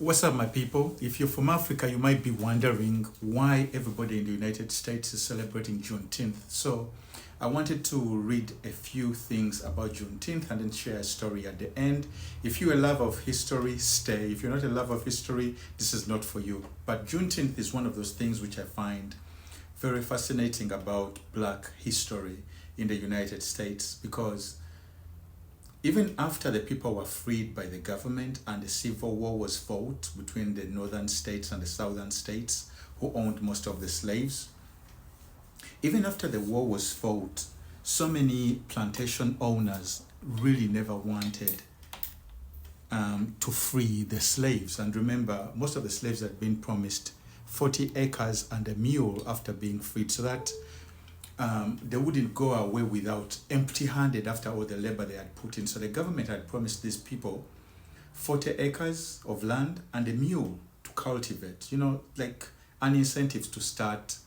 What's up, my people? If you're from Africa, you might be wondering why everybody in the United States is celebrating Juneteenth. So, I wanted to read a few things about Juneteenth and then share a story at the end. If you're a lover of history, stay. If you're not a lover of history, this is not for you. But Juneteenth is one of those things which I find very fascinating about Black history in the United States, because even after the people were freed by the government and the civil war was fought between the northern states and the southern states who owned most of the slaves, even after the war was fought, so many plantation owners really never wanted to free the slaves. And remember, most of the slaves had been promised 40 acres and a mule after being freed, so that they wouldn't go away without empty-handed after all the labor they had put in. So the government had promised these people 40 acres of land and a mule to cultivate, like an incentive to start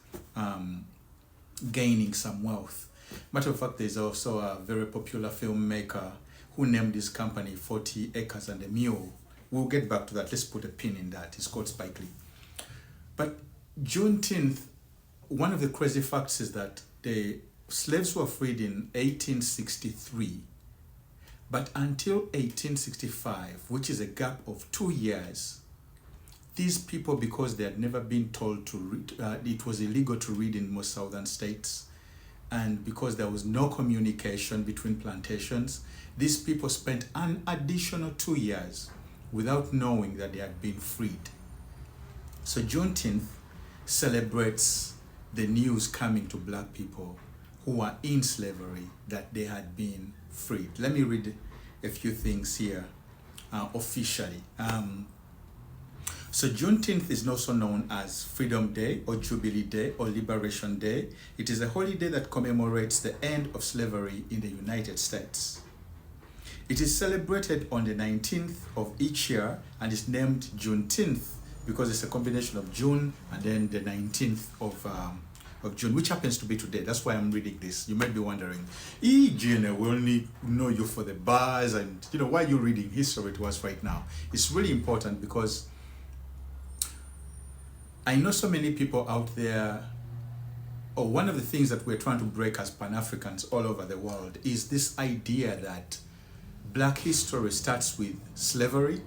gaining some wealth. Matter of fact, there's also a very popular filmmaker who named his company 40 Acres and a Mule. We'll get back to that. Let's put a pin in that. It's called Spike Lee. But Juneteenth, one of the crazy facts is that the slaves were freed in 1863, but until 1865, which is a gap of 2 years, these people, because they had never been told to read, it was illegal to read in most southern states, and because there was no communication between plantations, these people spent an additional 2 years without knowing that they had been freed. So Juneteenth celebrates the news coming to Black people who were in slavery that they had been freed. Let me read a few things here officially. So Juneteenth is also known as Freedom Day or Jubilee Day or Liberation Day. It is a holiday that commemorates the end of slavery in the United States. It is celebrated on the 19th of each year and is named Juneteenth because it's a combination of June and then the 19th of June, which happens to be today. That's why I'm reading this. You might be wondering, GNL, we only know you for the bars, and why are you reading history to us right now? It's really important because I know so many people out there, or one of the things that we're trying to break as Pan-Africans all over the world is this idea that Black history starts with slavery,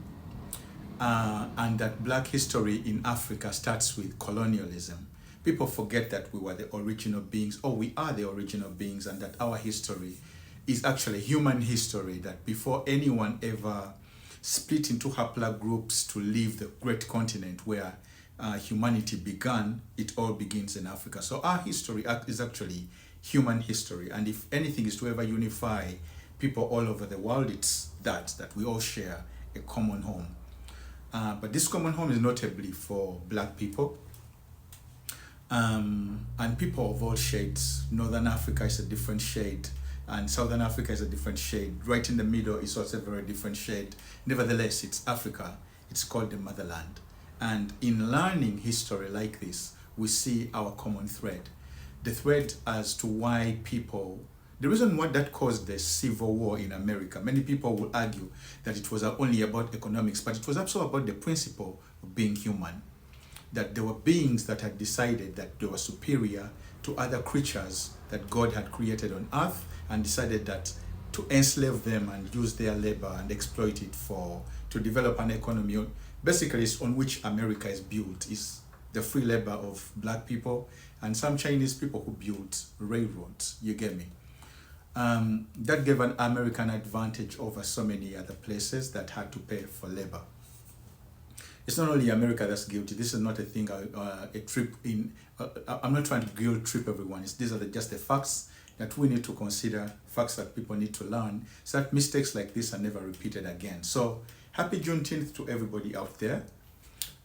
and that Black history in Africa starts with colonialism. People forget that we were the original beings, or we are the original beings, and that our history is actually human history, that before anyone ever split into haplogroups to leave the great continent where humanity began, it all begins in Africa. So our history is actually human history, and if anything is to ever unify people all over the world, it's that we all share a common home. But this common home is notably for Black people, and people of all shades. Northern Africa is a different shade, and Southern Africa is a different shade. Right in the middle is also a very different shade. Nevertheless, it's Africa. It's called the motherland. And in learning history like this, we see our common thread. The thread as to why people, the reason why that caused the Civil War in America, many people will argue that it was only about economics, but it was also about the principle of being human. That there were beings that had decided that they were superior to other creatures that God had created on earth, and decided that to enslave them and use their labor and exploit it to develop an economy. Basically, it's on which America is built, is the free labor of Black people and some Chinese people who built railroads. You get me? That gave an American advantage over so many other places that had to pay for labor. It's not only America that's guilty. This is not a thing, a trip in, I'm not trying to guilt trip everyone. These are just the facts that we need to consider, facts that people need to learn, so that mistakes like this are never repeated again. So, happy Juneteenth to everybody out there.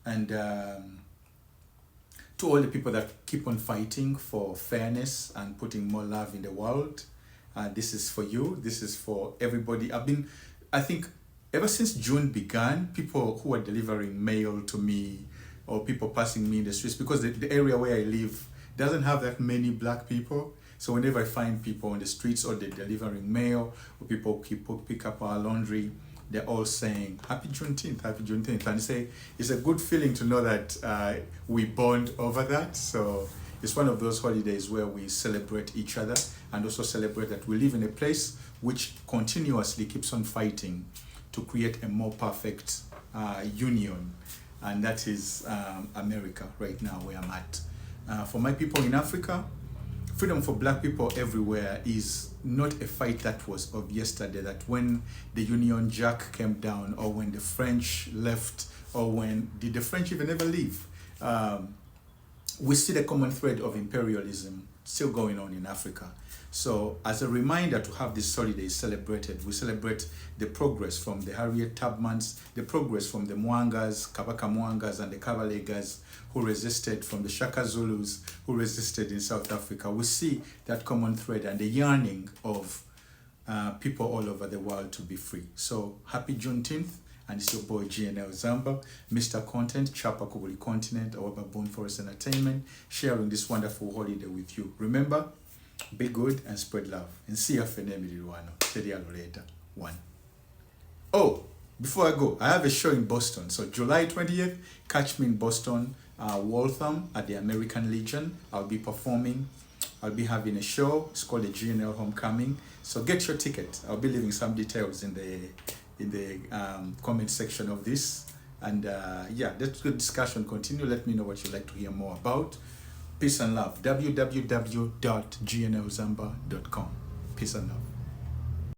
And to all the people that keep on fighting for fairness and putting more love in the world. This is for you. This is for everybody. I think, ever since June began, people who are delivering mail to me or people passing me in the streets, because the area where I live doesn't have that many Black people. So whenever I find people on the streets or they're delivering mail or people pick up our laundry, they're all saying Happy Juneteenth, Happy Juneteenth, and say it's a good feeling to know that we bond over that. So it's one of those holidays where we celebrate each other and also celebrate that we live in a place which continuously keeps on fighting to create a more perfect union, and that is America right now where I'm at. For my people in Africa, freedom for black people everywhere is not a fight that was of yesterday, that when the Union Jack came down, or when the French left, or when did the French even ever leave? We see the common thread of imperialism still going on in Africa. So as a reminder to have this holiday celebrated, we celebrate the progress from the Harriet Tubmans, the progress from the Mwangas, Kabaka Mwangas, and the Kavalegas who resisted, from the Shaka Zulus who resisted in South Africa. We see that common thread and the yearning of people all over the world to be free. So happy Juneteenth, and it's your boy GNL Zamba, Mr. Content, Chapa Kubuli Continent, our Baboon Forest Entertainment, sharing this wonderful holiday with you. Remember, be good and spread love. And see you for later. One. Oh, before I go, I have a show in Boston. So July 20th, catch me in Boston, Waltham at the American Legion. I'll be performing. I'll be having a show. It's called the GNL Homecoming. So get your ticket. I'll be leaving some details in the comment section of this. And yeah, let's good discussion continue. Let me know what you'd like to hear more about. Peace and love. www.gnlzamba.com. Peace and love.